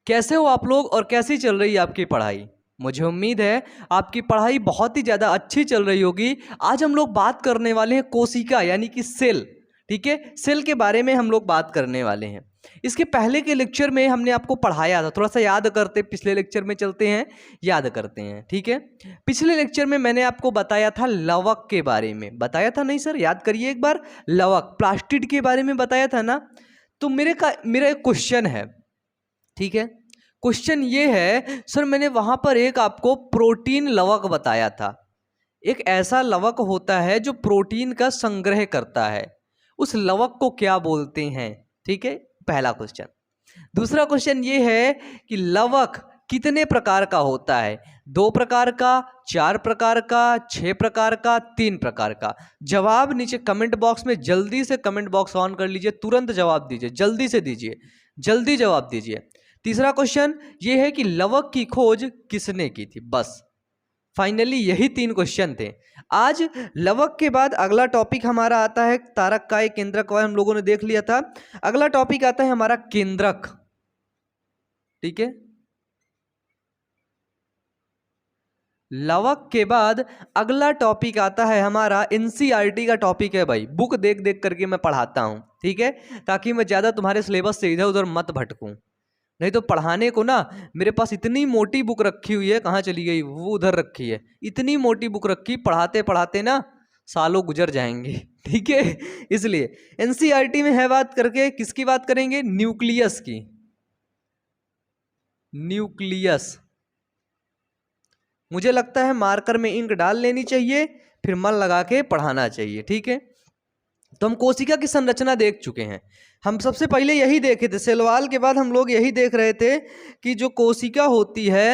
कैसे हो आप लोग और कैसी चल रही है आपकी पढ़ाई? मुझे उम्मीद है आपकी पढ़ाई बहुत ही ज़्यादा अच्छी चल रही होगी। आज हम लोग बात करने वाले हैं कोशिका यानी कि सेल। ठीक है, सेल के बारे में हम लोग बात करने वाले हैं। इसके पहले के लेक्चर में हमने आपको पढ़ाया था, थोड़ा सा याद करते, पिछले लेक्चर में चलते हैं, याद करते हैं। ठीक है, पिछले लेक्चर में मैंने आपको बताया था लवक के बारे में। बताया था नहीं सर? याद करिए एक बार। लवक, प्लास्टिड के बारे में बताया था ना। तो मेरा एक क्वेश्चन है। ठीक है, क्वेश्चन ये है सर, मैंने वहां पर एक आपको प्रोटीन लवक बताया था। एक ऐसा लवक होता है जो प्रोटीन का संग्रह करता है, उस लवक को क्या बोलते हैं? ठीक है, पहला क्वेश्चन। दूसरा क्वेश्चन ये है कि लवक कितने प्रकार का होता है? 2 प्रकार का, 4 प्रकार का, 6 प्रकार का, 3 प्रकार का? जवाब नीचे कमेंट बॉक्स में जल्दी से कमेंट बॉक्स ऑन कर लीजिए, तुरंत जवाब दीजिए, जल्दी से दीजिए, जल्दी जवाब दीजिए। तीसरा क्वेश्चन ये है कि लवक की खोज किसने की थी? बस फाइनली यही 3 क्वेश्चन थे। आज लवक के बाद अगला टॉपिक हमारा आता है तारक काय, केंद्रक काय, हम लोगों ने देख लिया था। अगला टॉपिक आता है हमारा केंद्रक। ठीक है, लवक के बाद अगला टॉपिक आता है हमारा एनसीईआरटी का टॉपिक है भाई। बुक देख देख करके मैं पढ़ाता हूं, ठीक है, ताकि मैं ज्यादा तुम्हारे सिलेबस से इधर उधर मत भटकूं। नहीं तो पढ़ाने को ना मेरे पास इतनी मोटी बुक रखी हुई है, कहाँ चली गई? वो उधर रखी है। इतनी मोटी बुक रखी, पढ़ाते पढ़ाते ना सालों गुजर जाएंगे। ठीक है, इसलिए एनसीईआरटी में है बात करके, किसकी बात करेंगे? न्यूक्लियस की। न्यूक्लियस। मुझे लगता है मार्कर में इंक डाल लेनी चाहिए, फिर मन लगा के पढ़ाना चाहिए। ठीक है, तो हम कोशिका की संरचना देख चुके हैं। हम सबसे पहले यही देखे थे, सेल वॉल के बाद हम लोग यही देख रहे थे कि जो कोशिका होती है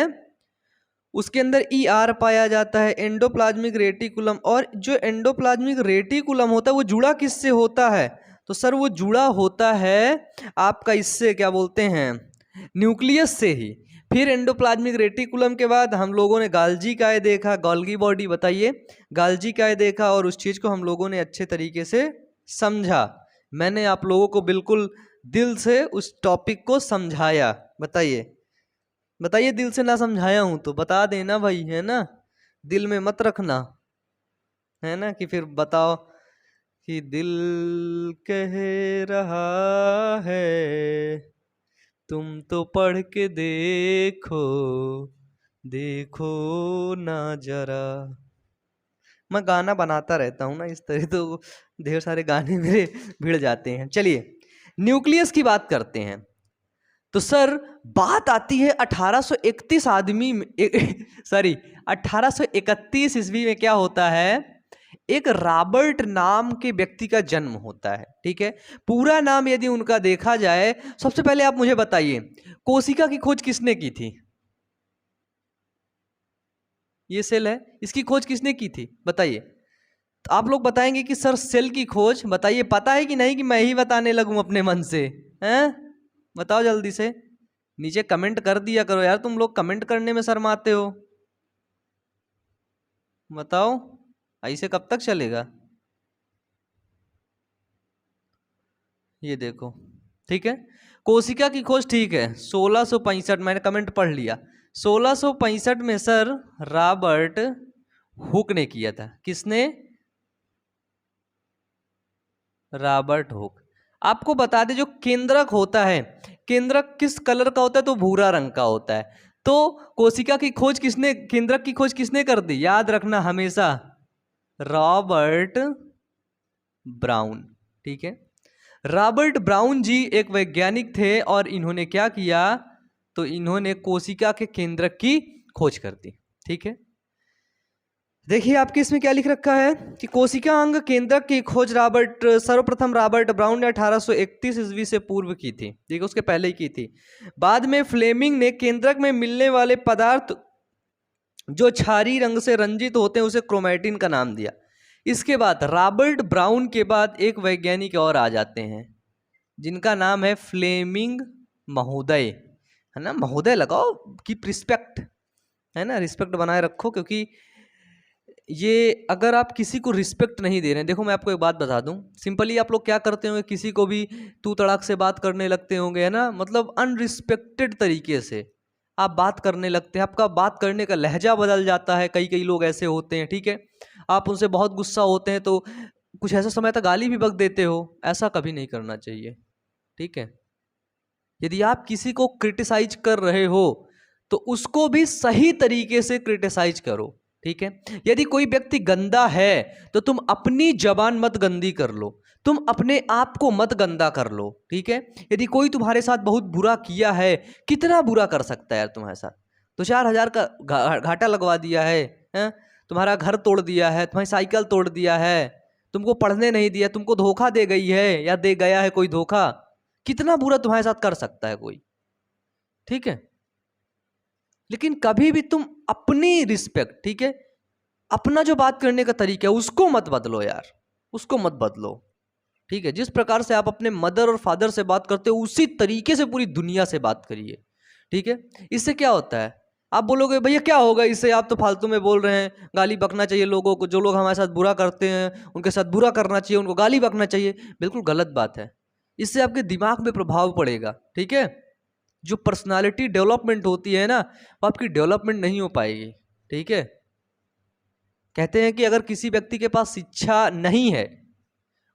उसके अंदर ईआर पाया जाता है, एंडोप्लाज्मिक रेटिकुलम। और जो एंडोप्लाज्मिक रेटिकुलम होता है वो जुड़ा किससे होता है? तो सर वो जुड़ा होता है आपका इससे, क्या बोलते हैं, न्यूक्लियस से ही। फिर एंडोप्लाज्मिक रेटिकुलम के बाद हम लोगों ने गाल्जी काय देखा, गोल्गी बॉडी, बताइए, गाल्जी काय देखा, और उस चीज़ को हम लोगों ने अच्छे तरीके से समझा। मैंने आप लोगों को बिल्कुल दिल से उस टॉपिक को समझाया। बताइए, बताइए, दिल से ना समझाया हूं तो बता देना भाई, है ना, दिल में मत रखना, है ना, कि फिर बताओ कि दिल कह रहा है तुम तो पढ़ के देखो, देखो ना जरा। मैं गाना बनाता रहता हूँ ना इस तरह, तो ढेर सारे गाने मेरे भिड़ जाते हैं। चलिए न्यूक्लियस की बात करते हैं। तो सर बात आती है 1831 आदमी में, सॉरी 1831 ईस्वी में क्या होता है? एक रॉबर्ट नाम के व्यक्ति का जन्म होता है। ठीक है, पूरा नाम यदि उनका देखा जाए, सबसे पहले आप मुझे बताइए कोशिका की खोज किसने की थी? ये सेल है, इसकी खोज किसने की थी? बताइए। तो आप लोग बताएंगे कि सर सेल की खोज, बताइए पता है कि नहीं, कि मैं ही बताने लगूं अपने मन से? हैं, बताओ जल्दी से, नीचे कमेंट कर दिया करो यार, तुम लोग कमेंट करने में शर्माते हो। बताओ, ऐसे कब तक चलेगा? ये देखो, ठीक है, कोशिका की खोज, ठीक है, 1665, मैंने कमेंट पढ़ लिया। 1665 में सर रॉबर्ट हुक ने किया था। किसने? Robert Hooke. आपको बता दें जो केंद्रक होता है, केंद्रक किस कलर का होता है? तो भूरा रंग का होता है। तो कोशिका की खोज किसने, केंद्रक की खोज किसने कर दी? याद रखना हमेशा, रॉबर्ट ब्राउन। ठीक है, रॉबर्ट ब्राउन जी एक वैज्ञानिक थे, और इन्होंने क्या किया? तो इन्होंने कोशिका के केंद्रक की खोज कर दी। ठीक है, देखिए आपके इसमें क्या लिख रखा है कि कोशिका अंग केंद्रक की खोज सर्वप्रथम रॉबर्ट ब्राउन ने 1831 ईस्वी से पूर्व की थी। देखो, उसके पहले ही की थी। बाद में फ्लेमिंग ने केंद्रक में मिलने वाले पदार्थ जो क्षारीय रंग से रंजित होते हैं उसे क्रोमैटिन का नाम दिया। इसके बाद रॉबर्ट ब्राउन के बाद एक वैज्ञानिक और आ जाते हैं जिनका नाम है फ्लेमिंग महोदय, है ना, महोदय लगाओ, कीप रिस्पेक्ट, है ना, रिस्पेक्ट बनाए रखो, क्योंकि ये अगर आप किसी को रिस्पेक्ट नहीं दे रहे हैं, देखो मैं आपको एक बात बता दूं, सिंपली आप लोग क्या करते होंगे, किसी को भी तू तड़ाक से बात करने लगते होंगे, है ना, मतलब अनरिस्पेक्टेड तरीके से आप बात करने लगते हैं, आपका बात करने का लहजा बदल जाता है, कई कई लोग ऐसे होते हैं, ठीक है। आप उनसे बहुत गुस्सा होते हैं तो कुछ ऐसा समय तक गाली भी बक देते हो, ऐसा कभी नहीं करना चाहिए, ठीक है। यदि आप किसी को क्रिटिसाइज कर रहे हो तो उसको भी सही तरीके से क्रिटिसाइज करो, ठीक है। यदि कोई व्यक्ति गंदा है तो तुम अपनी जबान मत गंदी कर लो, तुम अपने आप को मत गंदा कर लो, ठीक है। यदि कोई तुम्हारे साथ बहुत बुरा किया है, कितना बुरा कर सकता है यार तुम्हारे साथ, 2-4 हज़ार का घाटा लगवा दिया है, हैं? तुम्हारा घर तोड़ दिया है, तुम्हारी साइकिल तोड़ दिया है, तुमको पढ़ने नहीं दिया, तुमको धोखा दे गई है या दे गया है कोई धोखा, कितना बुरा तुम्हारे साथ कर सकता है कोई, ठीक है। लेकिन कभी भी तुम अपनी रिस्पेक्ट, ठीक है, अपना जो बात करने का तरीका है उसको मत बदलो यार, उसको मत बदलो, ठीक है। जिस प्रकार से आप अपने मदर और फादर से बात करते हो उसी तरीके से पूरी दुनिया से बात करिए, ठीक है। इससे क्या होता है, आप बोलोगे भैया क्या होगा इससे, आप तो फालतू में बोल रहे हैं, गाली बकना चाहिए लोगों को, जो लोग हमारे साथ बुरा करते हैं उनके साथ बुरा करना चाहिए, उनको गाली बकना चाहिए, बिल्कुल गलत बात है। इससे आपके दिमाग में प्रभाव पड़ेगा, ठीक है। जो पर्सनालिटी डेवलपमेंट होती है ना, वो आपकी डेवलपमेंट नहीं हो पाएगी, ठीक है। कहते हैं कि अगर किसी व्यक्ति के पास शिक्षा नहीं है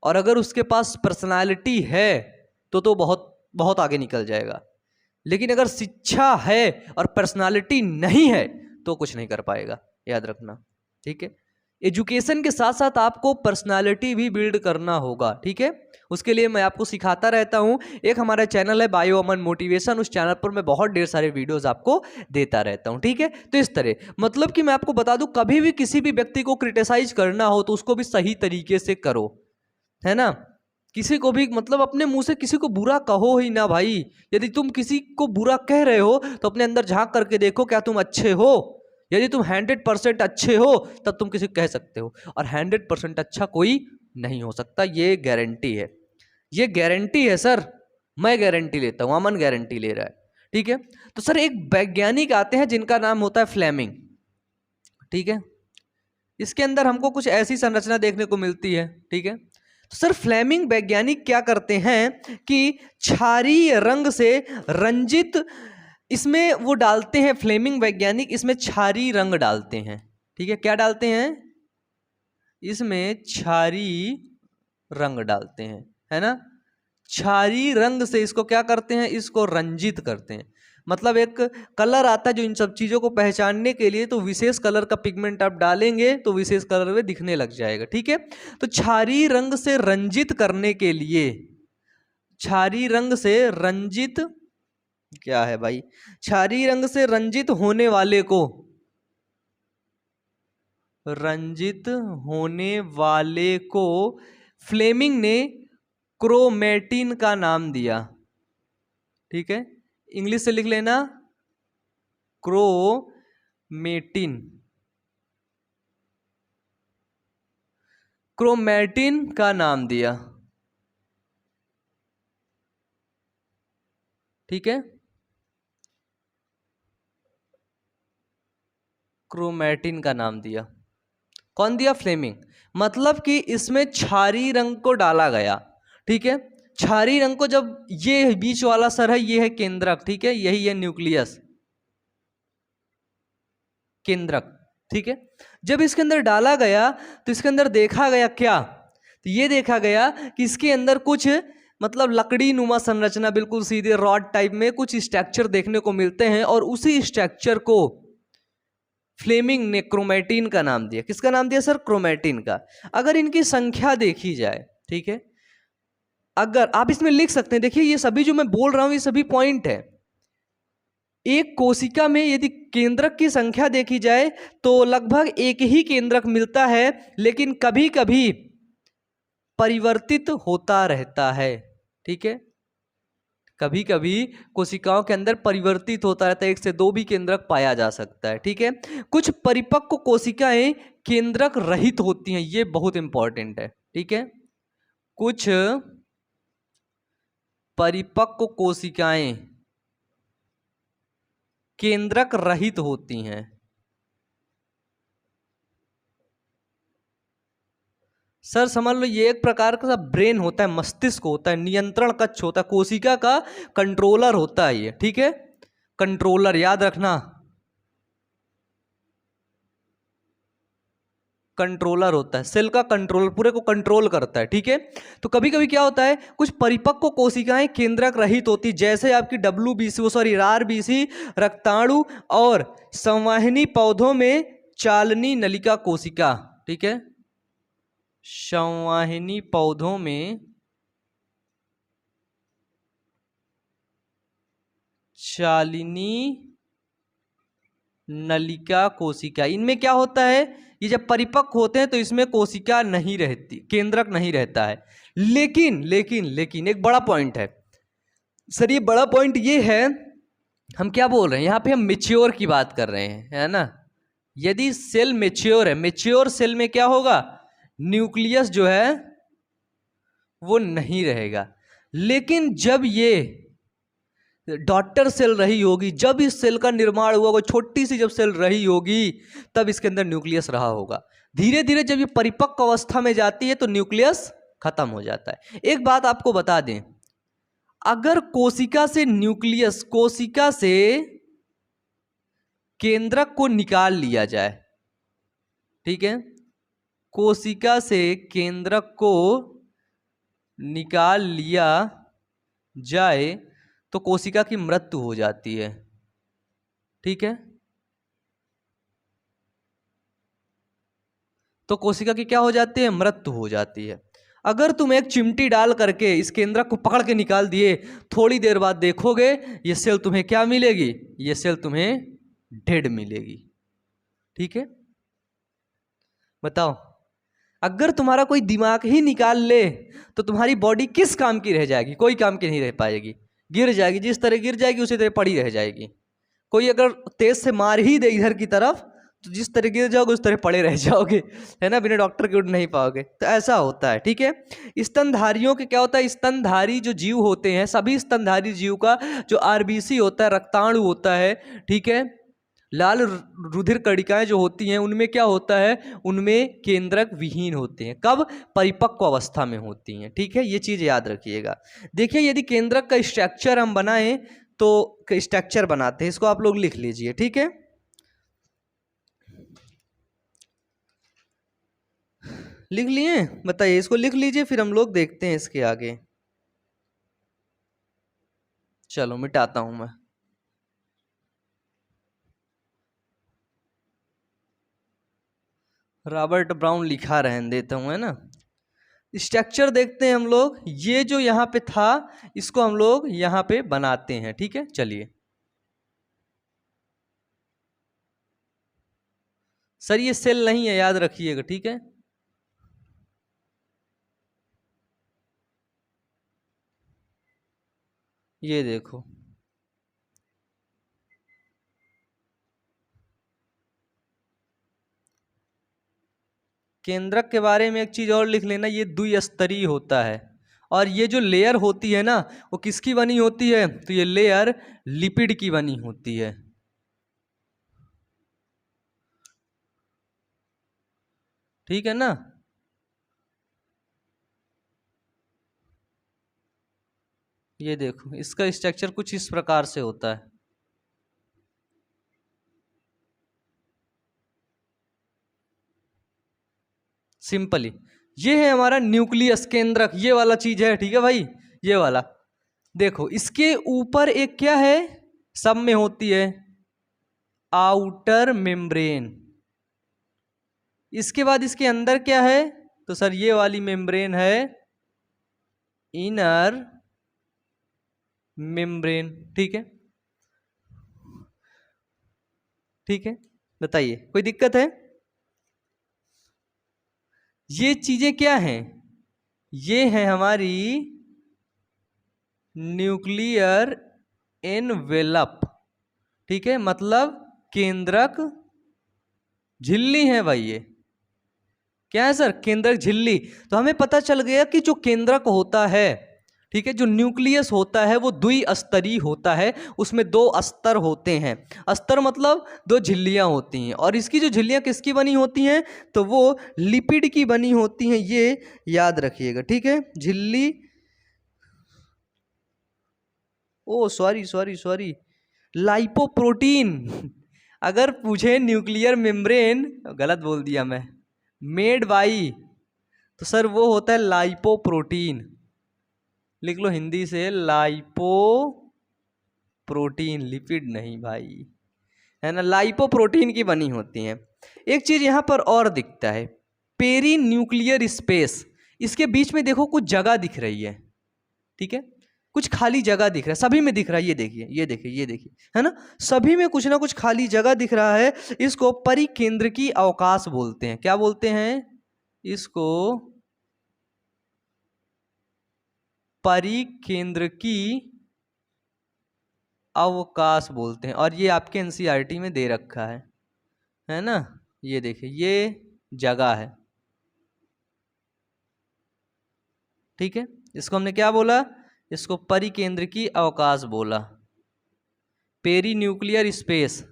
और अगर उसके पास पर्सनालिटी है तो बहुत बहुत आगे निकल जाएगा, लेकिन अगर शिक्षा है और पर्सनालिटी नहीं है तो कुछ नहीं कर पाएगा, याद रखना, ठीक है। एजुकेशन के साथ साथ आपको पर्सनालिटी भी बिल्ड करना होगा, ठीक है। उसके लिए मैं आपको सिखाता रहता हूं, एक हमारा चैनल है बायो अमन मोटिवेशन, उस चैनल पर मैं बहुत ढेर सारे वीडियोस आपको देता रहता हूं, ठीक है। तो इस तरह मतलब कि मैं आपको बता दूं, कभी भी किसी भी व्यक्ति को क्रिटिसाइज करना हो तो उसको भी सही तरीके से करो, है ना। किसी को भी मतलब अपने मुंह से किसी को बुरा कहो ही ना भाई। यदि तुम किसी को बुरा कह रहे हो तो अपने अंदर झांक करके देखो क्या तुम अच्छे हो। यदि तुम 100% अच्छे हो तब तुम किसी को कह सकते हो, और 100% अच्छा कोई नहीं हो सकता, ये गारंटी है, ये गारंटी है सर, मैं गारंटी लेता हूं, अमन गारंटी ले रहा है, ठीक है। तो सर एक वैज्ञानिक आते हैं जिनका नाम होता है फ्लेमिंग, ठीक है। इसके अंदर हमको कुछ ऐसी संरचना देखने को मिलती है, ठीक है। तो सर फ्लेमिंग वैज्ञानिक क्या करते हैं कि क्षारीय रंग से रंजित, इसमें वो डालते हैं, फ्लेमिंग वैज्ञानिक इसमें क्षारीय रंग डालते हैं, ठीक है। क्या डालते हैं, इसमें क्षारीय रंग डालते हैं, है ना। क्षारीय रंग से इसको क्या करते हैं, इसको रंजित करते हैं, मतलब एक कलर आता है जो इन सब चीजों को पहचानने के लिए, तो विशेष कलर का पिगमेंट आप डालेंगे तो विशेष कलर में दिखने लग जाएगा, ठीक है। तो क्षारीय रंग से रंजित करने के लिए, क्षारीय रंग से रंजित क्या है भाई, क्षारीय रंग से रंजित होने वाले को, रंजित होने वाले को फ्लेमिंग ने क्रोमेटिन का नाम दिया, ठीक है। इंग्लिश से लिख लेना, क्रोमेटिन, क्रोमेटिन का नाम दिया, ठीक है। क्रोमेटिन का नाम दिया, कौन दिया, फ्लेमिंग। मतलब कि इसमें क्षारीय रंग को डाला गया, ठीक है। क्षारीय रंग को जब, ये बीच वाला सर है, ये है केंद्रक, ठीक है, यही है न्यूक्लियस, केंद्रक, ठीक है। जब इसके अंदर डाला गया तो इसके अंदर देखा गया क्या, तो ये देखा गया कि इसके अंदर कुछ मतलब लकड़ी नुमा संरचना, बिल्कुल सीधे रॉड टाइप में कुछ स्ट्रक्चर देखने को मिलते हैं, और उसी स्ट्रक्चर को फ्लेमिंग ने क्रोमेटिन का नाम दिया। किसका नाम दिया सर, क्रोमेटिन का। अगर इनकी संख्या देखी जाए, ठीक है, अगर आप इसमें लिख सकते हैं, देखिए ये सभी जो मैं बोल रहा हूं ये सभी पॉइंट है। एक कोशिका में यदि केंद्रक की संख्या देखी जाए तो लगभग एक ही केंद्रक मिलता है, लेकिन कभी कभी परिवर्तित होता रहता है, ठीक है। कभी कभी कोशिकाओं के अंदर परिवर्तित होता रहता है, 1 से 2 भी केंद्रक पाया जा सकता है, ठीक है। कुछ परिपक्व कोशिकाएं केंद्रक रहित होती हैं, ये बहुत इंपॉर्टेंट है, ठीक है। कुछ परिपक्व कोशिकाएं केंद्रक रहित होती हैं, सर समझ लो ये एक प्रकार का ब्रेन होता है, मस्तिष्क होता है, नियंत्रण कक्ष होता है, कोशिका का कंट्रोलर होता है ये, ठीक है, कंट्रोलर याद रखना, कंट्रोलर होता है, सेल का कंट्रोलर, पूरे को कंट्रोल करता है, ठीक है। तो कभी कभी क्या होता है, कुछ परिपक्व कोशिकाएं केंद्रक रहित होती, जैसे आपकी RBC रक्ताणु और संवाहिनी पौधों में चालनी नलिका कोशिका, ठीक है, संवाहिनी पौधों में चालिनी नलिका कोशिका, इनमें क्या होता है, ये जब परिपक्व होते हैं तो इसमें कोशिका नहीं रहती, केंद्रक नहीं रहता है। लेकिन लेकिन लेकिन एक बड़ा पॉइंट है सर, ये बड़ा पॉइंट ये है, हम क्या बोल रहे हैं यहाँ पे, हम मेच्योर की बात कर रहे हैं, है ना। यदि सेल मेच्योर है, मेच्योर सेल में क्या होगा, न्यूक्लियस जो है वो नहीं रहेगा। लेकिन जब ये डॉटर सेल रही होगी, जब इस सेल का निर्माण हुआ, वो छोटी सी जब सेल रही होगी, तब इसके अंदर न्यूक्लियस रहा होगा। धीरे धीरे जब ये परिपक्व अवस्था में जाती है तो न्यूक्लियस खत्म हो जाता है। एक बात आपको बता दें, अगर कोशिका से न्यूक्लियस, कोशिका से केंद्रक को निकाल लिया जाए, ठीक है, कोशिका से केंद्रक को निकाल लिया जाए तो कोशिका की मृत्यु हो जाती है, ठीक है। तो कोशिका की क्या हो जाती है, मृत्यु हो जाती है। अगर तुम एक चिमटी डाल करके इस केंद्रक को पकड़ के निकाल दिए, थोड़ी देर बाद देखोगे ये सेल तुम्हें क्या मिलेगी, ये सेल तुम्हें डेड मिलेगी, ठीक है। बताओ, अगर तुम्हारा कोई दिमाग ही निकाल ले तो तुम्हारी बॉडी किस काम की रह जाएगी, कोई काम की नहीं रह पाएगी, गिर जाएगी, जिस तरह गिर जाएगी उसी तरह पड़ी रह जाएगी। कोई अगर तेज से मार ही दे इधर की तरफ तो जिस तरह गिर जाओगे उस तरह पड़े रह जाओगे, है ना, बिना डॉक्टर के उठ नहीं पाओगे। तो ऐसा होता है, ठीक है। स्तनधारियों के क्या होता है, स्तनधारी जो जीव होते हैं, सभी स्तनधारी जीव का जो RBC होता है, रक्ताणु होता है, ठीक है, लाल रुधिर कणिकाएं जो होती हैं उनमें क्या होता है, उनमें केंद्रक विहीन होते हैं। कब, परिपक्व अवस्था में होती हैं, ठीक है, ये चीज याद रखिएगा। देखिए, यदि केंद्रक का स्ट्रक्चर हम बनाएं तो स्ट्रक्चर बनाते हैं, इसको आप लोग लिख लीजिए, ठीक है। लिख लिए, बताइए, इसको लिख लीजिए, फिर हम लोग देखते हैं इसके आगे। चलो मिटाता हूं मैं, रॉबर्ट ब्राउन लिखा रहने देता हूं, है ना। स्ट्रक्चर देखते हैं हम लोग, ये जो यहाँ पे था इसको हम लोग यहाँ पे बनाते हैं, ठीक है। चलिए सर, ये सेल नहीं है, याद रखिएगा, ठीक है। ये देखो, केंद्रक के बारे में एक चीज और लिख लेना, ये द्विस्तरीय होता है, और ये जो लेयर होती है ना वो किसकी बनी होती है, तो ये लेयर लिपिड की बनी होती है, ठीक है ना। ये देखो, इसका स्ट्रक्चर कुछ इस प्रकार से होता है, सिंपली। ये है हमारा न्यूक्लियस, केंद्रक, ये वाला चीज है, ठीक है भाई, ये वाला। देखो, इसके ऊपर एक क्या है, सब में होती है आउटर मेम्ब्रेन। इसके बाद इसके अंदर क्या है, तो सर ये वाली मेम्ब्रेन है इनर मेम्ब्रेन, ठीक है, ठीक है। बताइए, कोई दिक्कत है। ये चीजें क्या हैं, ये है हमारी न्यूक्लियर एनवेलप, ठीक है, मतलब केंद्रक झिल्ली है भाई। ये क्या है सर, केंद्रक झिल्ली। तो हमें पता चल गया कि जो केंद्रक होता है, ठीक है। जो न्यूक्लियस होता है वो द्विस्तरीय होता है, उसमें 2 स्तर होते हैं। स्तर मतलब 2 झिल्लियां होती हैं, और इसकी जो झिल्लियां किसकी बनी होती हैं, तो वो लिपिड की बनी होती हैं, ये याद रखिएगा। ठीक है, झिल्ली, ओ सॉरी लाइपोप्रोटीन। अगर पूछे न्यूक्लियर मेम्ब्रेन, गलत बोल दिया मैं, मेड बाई, तो सर वो होता है लाइपोप्रोटीन। लिख लो हिंदी से, लाइपोप्रोटीन, लिपिड नहीं भाई, है ना, लाइपोप्रोटीन की बनी होती हैं। एक चीज यहां पर और दिखता है, पेरी न्यूक्लियर स्पेस, इसके बीच में देखो कुछ जगह दिख रही है। ठीक है, कुछ खाली जगह दिख रहा है, सभी में दिख रहा है, ये देखिए ये देखिए ये देखिए, है ना, सभी में कुछ ना कुछ खाली जगह दिख रहा है। इसको परिकेंद्रकी अवकाश बोलते हैं। क्या बोलते हैं इसको? परिकेंद्रकी अवकाश बोलते हैं, और ये आपके एनसीईआरटी में दे रखा है ना, ये देखिए ये जगह है। ठीक है, इसको हमने क्या बोला? इसको परिकेंद्रकी अवकाश बोला, पेरी न्यूक्लियर स्पेस।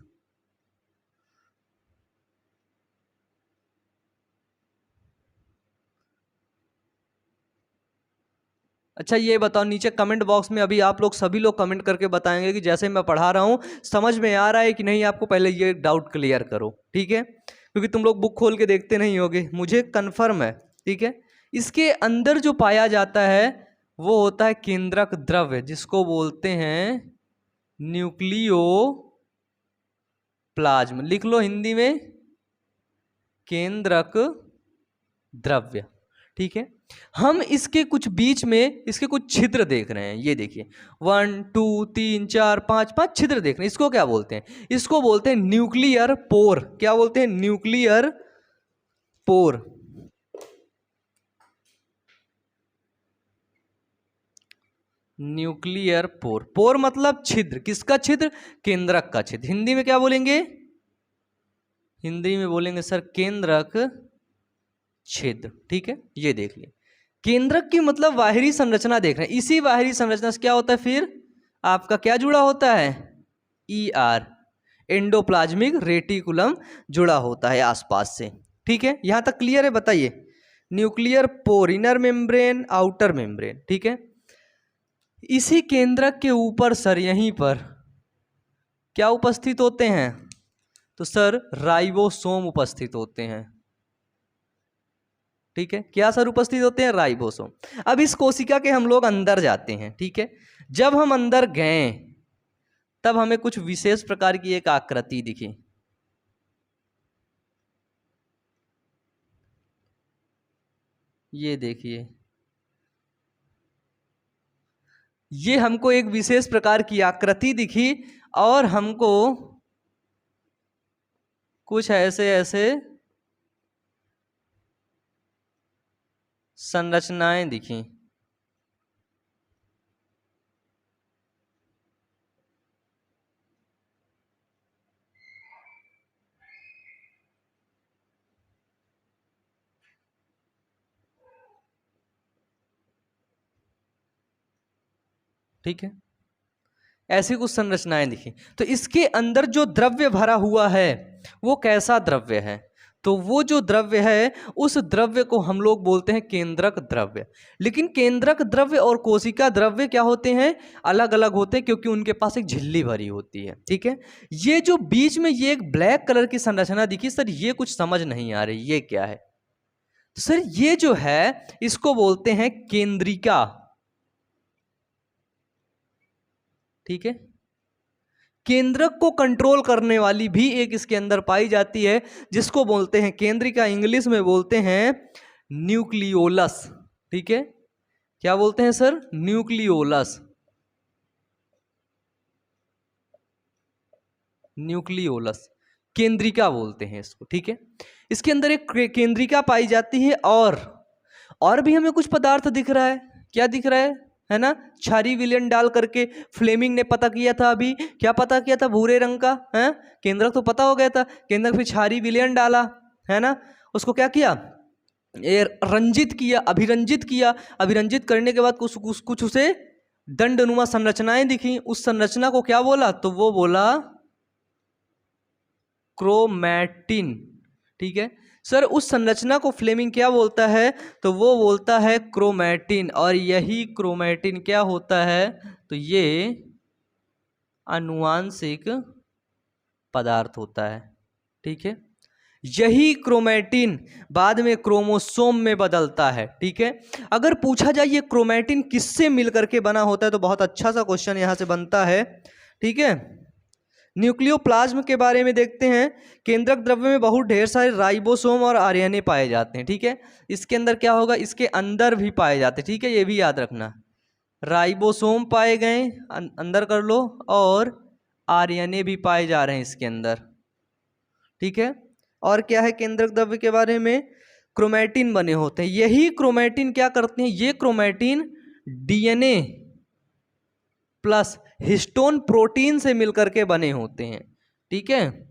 अच्छा ये बताओ, नीचे कमेंट बॉक्स में अभी आप लोग सभी लोग कमेंट करके बताएंगे कि जैसे मैं पढ़ा रहा हूं समझ में आ रहा है कि नहीं, आपको पहले ये डाउट क्लियर करो। ठीक है, क्योंकि तुम लोग बुक खोल के देखते नहीं होगे, मुझे कन्फर्म है। ठीक है, इसके अंदर जो पाया जाता है वो होता है केंद्रक द्रव्य, जिसको बोलते हैं न्यूक्लियो प्लाज्म। लिख लो हिंदी में, केंद्रक द्रव्य। ठीक है, हम इसके कुछ बीच में इसके कुछ छिद्र देख रहे हैं, ये देखिए 1 2 3 4 5 5 छिद्र देख रहे हैं। इसको क्या बोलते हैं? इसको बोलते हैं न्यूक्लियर पोर। क्या बोलते हैं? Nuclear pore. न्यूक्लियर पोर, पोर मतलब छिद्र। किसका छिद्र? केंद्रक का छिद्र। हिंदी में क्या बोलेंगे? हिंदी में बोलेंगे सर केंद्रक छिद्र। ठीक है, ये देख लिया। केंद्रक की मतलब बाहरी संरचना देख रहे हैं, इसी बाहरी संरचना से क्या होता है फिर आपका क्या जुड़ा होता है? ER, एंडोप्लाज्मिक रेटिकुलम जुड़ा होता है आसपास से। ठीक है, यहां तक क्लियर है? बताइए। Nuclear pore, inner membrane, outer membrane. ठीक है, इसी केंद्रक के ऊपर सर यहीं पर क्या उपस्थित होते हैं? तो सर राइबोसोम उपस्थित होते हैं। ठीक है, क्या सर उपस्थित होते हैं? राइबोसोम। अब इस कोशिका के हम लोग अंदर जाते हैं। ठीक है, जब हम अंदर गए तब हमें कुछ विशेष प्रकार की एक आकृति दिखी। ये देखिए, ये हमको एक विशेष प्रकार की आकृति दिखी और हमको कुछ ऐसे ऐसे संरचनाएं दिखी। ठीक है, ऐसी कुछ संरचनाएं दिखी। तो इसके अंदर जो द्रव्य भरा हुआ है वो कैसा द्रव्य है? तो वो जो द्रव्य है उस द्रव्य को हम लोग बोलते हैं केंद्रक द्रव्य। लेकिन केंद्रक द्रव्य और कोशिका द्रव्य क्या होते हैं? अलग अलग होते हैं, क्योंकि उनके पास एक झिल्ली भरी होती है। ठीक है, ये जो बीच में ये एक ब्लैक कलर की संरचना दिखी सर, ये कुछ समझ नहीं आ रही, ये क्या है? तो सर ये जो है इसको बोलते हैं केंद्रिका। ठीक है, केंद्रक को कंट्रोल करने वाली भी एक इसके अंदर पाई जाती है, जिसको बोलते हैं केंद्रिका, इंग्लिश में बोलते हैं न्यूक्लियोलस। ठीक है, क्या बोलते हैं सर? न्यूक्लियोलस। न्यूक्लियोलस, केंद्रिका बोलते हैं इसको। ठीक है, इसके अंदर एक केंद्रिका पाई जाती है, और भी हमें कुछ पदार्थ दिख रहा है। क्या दिख रहा है ना? क्षारीय विलयन डाल करके फ्लेमिंग ने पता किया था। अभी क्या पता किया था? भूरे रंग का है केंद्रक, तो पता हो गया था। केंद्रक फिर क्षारीय विलयन डाला, है ना, उसको क्या किया? रंजित किया, अभिरंजित किया, अभिरंजित करने के बाद कुछ उसे दंडनुमा संरचनाएं दिखी, उस संरचना को क्या बोला? तो वो बोला क्रोमैटिन। ठीक है सर, उस संरचना को फ्लेमिंग क्या बोलता है? तो वो बोलता है क्रोमैटिन। और यही क्रोमैटिन क्या होता है? तो ये आनुवांशिक पदार्थ होता है। ठीक है, यही क्रोमैटिन बाद में क्रोमोसोम में बदलता है। ठीक है, अगर पूछा जाए ये क्रोमैटिन किससे मिलकर के बना होता है, तो बहुत अच्छा सा क्वेश्चन यहां से बनता है। ठीक है, न्यूक्लियोप्लाज्म के बारे में देखते हैं। केंद्रक द्रव्य में बहुत ढेर सारे राइबोसोम और आरएनए पाए जाते हैं। ठीक है, इसके अंदर क्या होगा? इसके अंदर भी पाए जाते हैं। ठीक है, ये भी याद रखना, राइबोसोम पाए गए, अंदर कर लो, और आरएनए भी पाए जा रहे हैं इसके अंदर। ठीक है, और क्या है केंद्रक द्रव्य के बारे में? क्रोमैटिन बने होते हैं। यही क्रोमैटिन क्या करते हैं? ये chromatin DNA plus histone protein से मिलकर के बने होते हैं। ठीक है,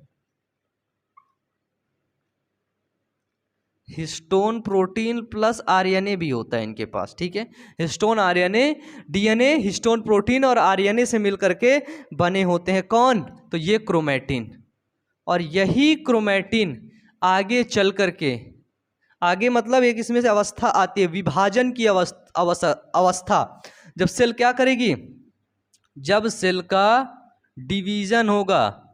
हिस्टोन प्रोटीन प्लस आरएनए भी होता है इनके पास। ठीक है, histone RNA, DNA, histone protein और आरएनए से मिलकर के बने होते हैं। कौन? तो ये क्रोमैटिन। और यही क्रोमैटिन आगे चल करके, आगे मतलब एक इसमें से अवस्था आती है, विभाजन की अवस्था। जब सेल क्या करेगी? जब सेल का डिवीजन होगा,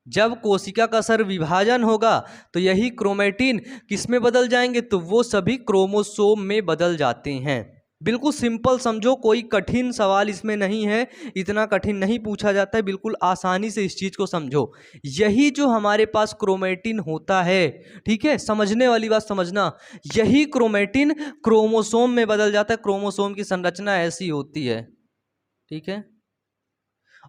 जब कोशिका का सर विभाजन होगा, तो यही क्रोमैटिन किस में बदल जाएंगे? तो वो सभी क्रोमोसोम में बदल जाते हैं। बिल्कुल सिंपल समझो, कोई कठिन सवाल इसमें नहीं है, इतना कठिन नहीं पूछा जाता है, बिल्कुल आसानी से इस चीज को समझो। यही जो हमारे पास क्रोमैटिन होता है, ठीक है, समझने वाली बात समझना, यही क्रोमैटिन क्रोमोसोम में बदल जाता है। क्रोमोसोम की संरचना ऐसी होती है। ठीक है,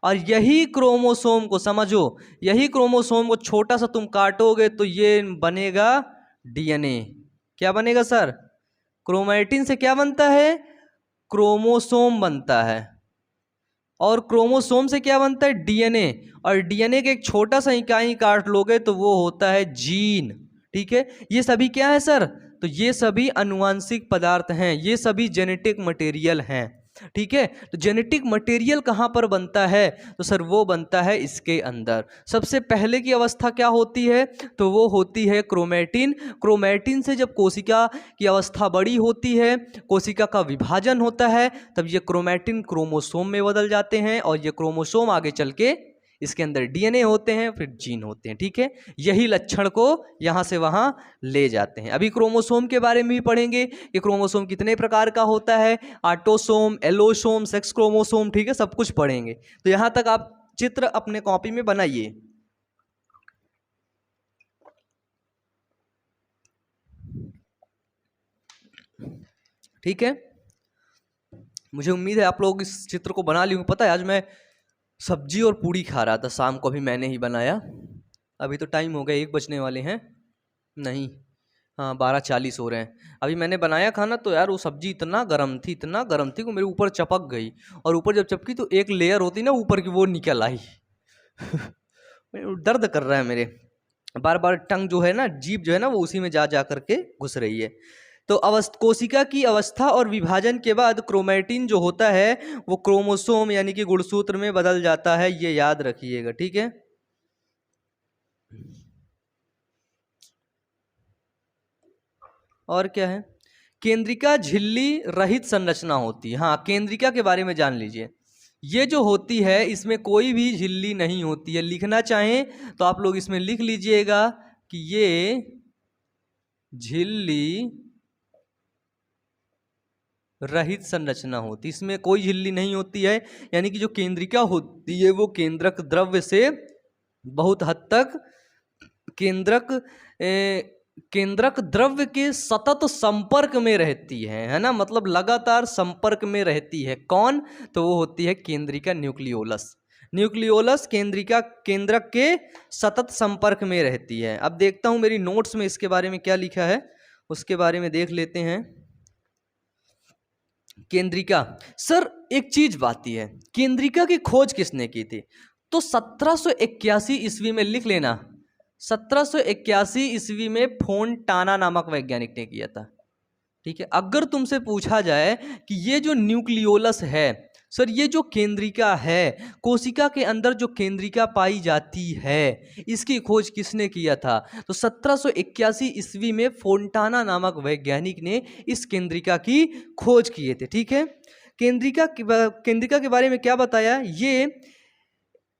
और यही क्रोमोसोम को समझो, यही क्रोमोसोम को छोटा सा तुम काटोगे तो ये बनेगा डीएनए। क्या बनेगा सर? क्रोमैटिन से क्या बनता है? क्रोमोसोम बनता है। और क्रोमोसोम से क्या बनता है? डीएनए। और डीएनए के एक छोटा सा इकाई काट लोगे तो वो होता है जीन। ठीक है, ये सभी क्या है सर? तो ये सभी आनुवांशिक पदार्थ हैं, ये सभी जेनेटिक मटेरियल हैं। ठीक है, तो जेनेटिक मटेरियल कहाँ पर बनता है? तो सर वो बनता है इसके अंदर। सबसे पहले की अवस्था क्या होती है? तो वो होती है क्रोमैटिन। क्रोमैटिन से जब कोशिका की अवस्था बड़ी होती है, कोशिका का विभाजन होता है, तब ये क्रोमैटिन क्रोमोसोम में बदल जाते हैं, और ये क्रोमोसोम आगे चल के इसके अंदर डीएनए होते हैं, फिर जीन होते हैं। ठीक है, यही लक्षण को यहां से वहां ले जाते हैं। अभी क्रोमोसोम के बारे में भी पढ़ेंगे कि क्रोमोसोम कितने प्रकार का होता है, ऑटोसोम, एलोसोम, सेक्स क्रोमोसोम। ठीक है, सब कुछ पढ़ेंगे। तो यहां तक आप चित्र अपने कॉपी में बनाइए। ठीक है, मुझे उम्मीद है आप लोग इस चित्र को बना लिए होंगे। पता है आज मैं सब्जी और पूड़ी खा रहा था शाम को, अभी मैंने ही बनाया। अभी तो टाइम हो गया, 1 बजने वाले हैं, नहीं हाँ 12:40 हो रहे हैं। अभी मैंने बनाया खाना, तो यार वो सब्जी इतना गर्म थी, इतना गर्म थी कि मेरे ऊपर चपक गई। और ऊपर जब चपकी तो एक लेयर होती ना ऊपर की, वो निकल आई। दर्द कर रहा है मेरे, बार बार टंग जो है ना, जीभ जो है ना, वो उसी में जा जा करके घुस रही है। तो कोशिका की अवस्था और विभाजन के बाद क्रोमैटिन जो होता है वो क्रोमोसोम यानी कि गुणसूत्र में बदल जाता है, ये याद रखिएगा। ठीक है, और क्या है? केंद्रिका झिल्ली रहित संरचना होती है। हाँ, केंद्रिका के बारे में जान लीजिए। ये जो होती है इसमें कोई भी झिल्ली नहीं होती है। लिखना चाहें तो आप लोग इसमें लिख लीजिएगा कि ये झिल्ली रहित संरचना होती, इसमें कोई झिल्ली नहीं होती है। यानी कि जो केंद्रिका होती है वो केंद्रक द्रव्य से बहुत हद तक केंद्रक द्रव्य के सतत संपर्क में रहती है ना, मतलब लगातार संपर्क में रहती है। कौन? तो वो होती है केंद्रिका न्यूक्लियोलस। न्यूक्लियोलस केंद्रिका केंद्रक के सतत संपर्क में रहती है। अब देखता हूं मेरी नोट्स में इसके बारे में क्या लिखा है, उसके बारे में देख लेते हैं। केंद्रिका, सर एक चीज बाती है, केंद्रिका की खोज किसने की थी? तो 1781 ईस्वी में लिख लेना, 1781 ईस्वी में फोंटाना नामक वैज्ञानिक ने किया था। ठीक है, अगर तुमसे पूछा जाए कि ये जो न्यूक्लियोलस है सर, ये जो केंद्रिका है, कोशिका के अंदर जो केंद्रिका पाई जाती है, इसकी खोज किसने किया था? तो 1781 ईस्वी में फोंटाना नामक वैज्ञानिक ने इस केंद्रिका की खोज किए थे। ठीक है, केंद्रिका के बारे में क्या बताया? ये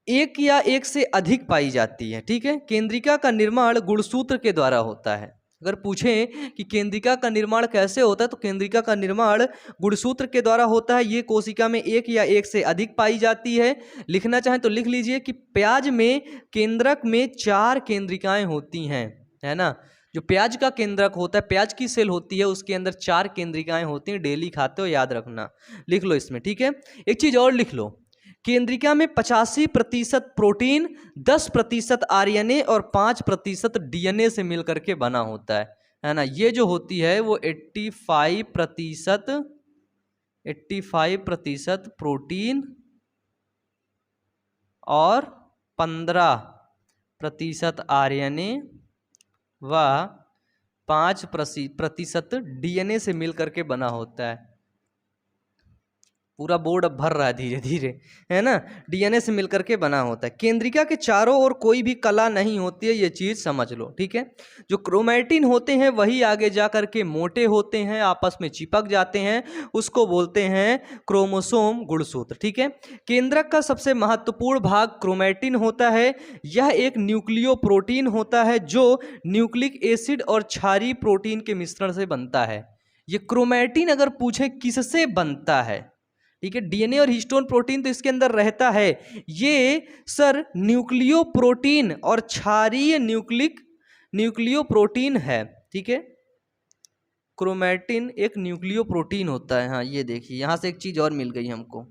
एक या एक से अधिक पाई जाती है। ठीक है, केंद्रिका का निर्माण गुणसूत्र के द्वारा होता है। अगर पूछें कि केंद्रिका का निर्माण कैसे होता है, तो केंद्रिका का निर्माण गुणसूत्र के द्वारा होता है। ये कोशिका में एक या एक से अधिक पाई जाती है। लिखना चाहें तो लिख लीजिए कि प्याज में केंद्रक में 4 केंद्रिकाएं होती हैं, है ना। जो प्याज का केंद्रक होता है, प्याज की सेल होती है, उसके अंदर 4 केंद्रिकाएं होती हैं। डेली खाते हो, याद रखना, लिख लो इसमें। ठीक है, एक चीज और लिख लो, केंद्रिका में 85% प्रोटीन, 10% आरएनए और 5% डीएनए से मिलकर के बना होता है ना। ये जो होती है वो 85% प्रोटीन और 15% आरएनए व 5% डीएनए से मिलकर के बना होता है। पूरा बोर्ड अब भर रहा है धीरे धीरे, है ना। डीएनए से मिलकर के बना होता है। केंद्रिका के चारों ओर कोई भी कला नहीं होती है, ये चीज समझ लो। ठीक है, जो क्रोमैटिन होते हैं वही आगे जा कर के मोटे होते हैं, आपस में चिपक जाते हैं, उसको बोलते हैं क्रोमोसोम गुणसूत्र। ठीक है, केंद्रक का सबसे महत्वपूर्ण भाग क्रोमैटिन होता है। यह एक न्यूक्लियो प्रोटीन होता है जो न्यूक्लिक एसिड और क्षारीय प्रोटीन के मिश्रण से बनता है। ये क्रोमैटिन अगर पूछे किससे बनता है, ठीक है, डीएनए और हिस्टोन प्रोटीन तो इसके अंदर रहता है। ये सर न्यूक्लियो प्रोटीन और क्षारीय न्यूक्लियो प्रोटीन है। ठीक है, क्रोमैटिन एक न्यूक्लियो प्रोटीन होता है। हाँ, ये देखिए, यहां से एक चीज और मिल गई हमको।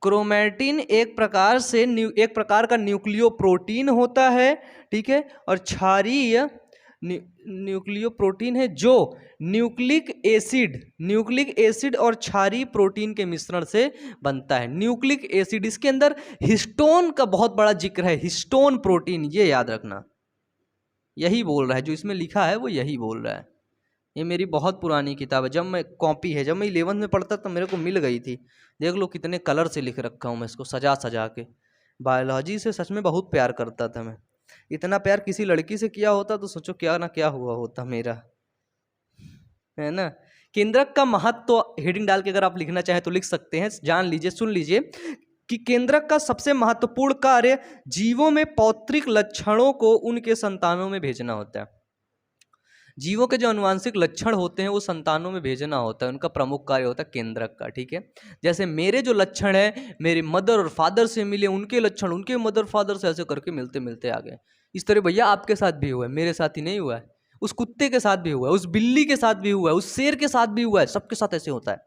क्रोमैटिन एक प्रकार का न्यूक्लियो प्रोटीन होता है। ठीक है, और क्षारीय न्यूक्लियो प्रोटीन है जो न्यूक्लिक एसिड और क्षारीय प्रोटीन के मिश्रण से बनता है। न्यूक्लिक एसिड, इसके अंदर हिस्टोन का बहुत बड़ा जिक्र है। हिस्टोन प्रोटीन, ये याद रखना, यही बोल रहा है, जो इसमें लिखा है वो यही बोल रहा है। ये मेरी बहुत पुरानी किताब है, जब मैं 11वीं में पढ़ता तो मेरे को मिल गई थी। देख लो कितने कलर से लिख रखा हूँ मैं इसको, सजा सजा के। बायोलॉजी से सच में बहुत प्यार करता था मैं। इतना प्यार किसी लड़की से किया होता तो सोचो क्या ना क्या हुआ होता मेरा, है ना। केंद्रक का महत्व हेडिंग डाल के अगर आप लिखना चाहें तो लिख सकते हैं। जान लीजिए, सुन लीजिए कि केंद्रक का सबसे महत्वपूर्ण कार्य जीवों में पौत्रिक लक्षणों को उनके संतानों में भेजना होता है। जीवों के जो अनुवांशिक लक्षण होते हैं वो संतानों में भेजना होता है, उनका प्रमुख कार्य होता है केंद्रक का। ठीक है, जैसे मेरे जो लक्षण है, मेरे मदर और फादर से मिले, उनके लक्षण उनके मदर फादर से ऐसे करके मिलते मिलते आ गए। इस तरह भैया आपके साथ भी हुआ है, मेरे साथ ही नहीं हुआ है, उस कुत्ते के साथ भी हुआ है, उस बिल्ली के साथ भी हुआ है, उस शेर के साथ भी हुआ है, सबके साथ ऐसे होता है,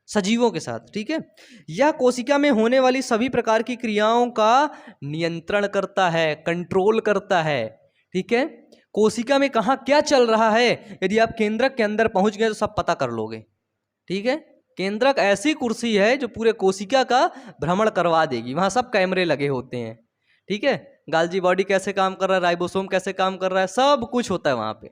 सजीवों के साथ। ठीक है, यह कोशिका में होने वाली सभी प्रकार की क्रियाओं का नियंत्रण करता है, कंट्रोल करता है। ठीक है, कोशिका में कहाँ क्या चल रहा है, यदि आप केंद्रक के अंदर पहुंच गए तो सब पता कर लोगे। ठीक है, केंद्रक ऐसी कुर्सी है जो पूरे कोशिका का भ्रमण करवा देगी, वहां सब कैमरे लगे होते हैं। ठीक है, गाल्जी बॉडी कैसे काम कर रहा है, राइबोसोम कैसे काम कर रहा है, सब कुछ होता है वहां पे,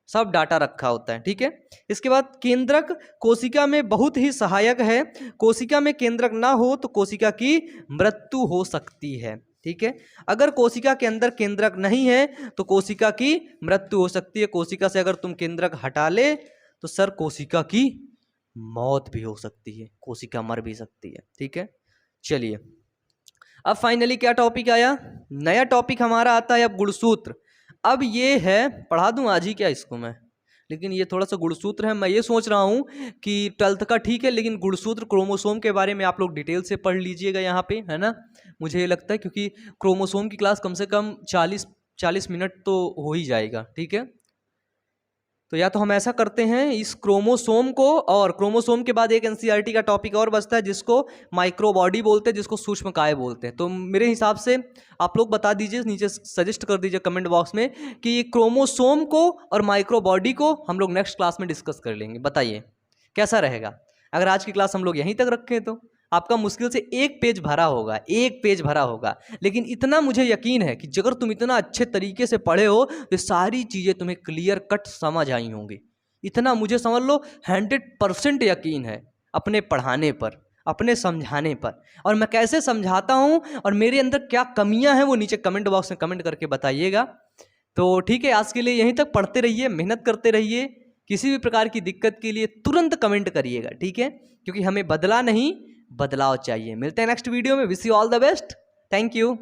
सब डाटा रखा होता है। ठीक है, इसके बाद केंद्रक कोशिका में बहुत ही सहायक है। कोशिका में केंद्रक ना हो तो कोशिका की मृत्यु हो सकती है। ठीक है, अगर कोशिका के अंदर केंद्रक नहीं है तो कोशिका की मृत्यु हो सकती है। कोशिका से अगर तुम केंद्रक हटा ले तो सर कोशिका की मौत भी हो सकती है, कोशिका मर भी सकती है। ठीक है, चलिए अब फाइनली क्या टॉपिक आया, नया टॉपिक हमारा आता है अब गुणसूत्र। अब ये है, पढ़ा दूं आज ही क्या इसको मैं, लेकिन ये थोड़ा सा गुणसूत्र है। मैं ये सोच रहा हूँ कि 12th का ठीक है, लेकिन गुणसूत्र क्रोमोसोम के बारे में आप लोग डिटेल से पढ़ लीजिएगा यहाँ पे, है ना। मुझे ये लगता है क्योंकि क्रोमोसोम की क्लास कम से कम 40 मिनट तो हो ही जाएगा। ठीक है, तो या तो हम ऐसा करते हैं इस क्रोमोसोम को, और क्रोमोसोम के बाद एक एनसीईआरटी का टॉपिक और बचता है जिसको माइक्रोबॉडी बोलते हैं, जिसको सूक्ष्मकाय बोलते हैं। तो मेरे हिसाब से आप लोग बता दीजिए, नीचे सजेस्ट कर दीजिए कमेंट बॉक्स में कि ये क्रोमोसोम को और माइक्रोबॉडी को हम लोग नेक्स्ट क्लास में डिस्कस कर लेंगे। बताइए कैसा रहेगा, अगर आज की क्लास हम लोग यहीं तक रखें तो आपका मुश्किल से एक पेज भरा होगा, एक पेज भरा होगा, लेकिन इतना मुझे यकीन है कि अगर तुम इतना अच्छे तरीके से पढ़े हो तो सारी चीज़ें तुम्हें क्लियर कट समझ आई होंगी। इतना मुझे समझ लो 100% यकीन है अपने पढ़ाने पर, अपने समझाने पर। और मैं कैसे समझाता हूँ और मेरे अंदर क्या कमियाँ हैं वो नीचे कमेंट बॉक्स में कमेंट करके बताइएगा। तो ठीक है, आज के लिए यहीं तक। पढ़ते रहिए, मेहनत करते रहिए। किसी भी प्रकार की दिक्कत के लिए तुरंत कमेंट करिएगा, ठीक है, क्योंकि हमें बदला नहीं बदलाव चाहिए। मिलते हैं नेक्स्ट वीडियो में। Wish you all the best. Thank you.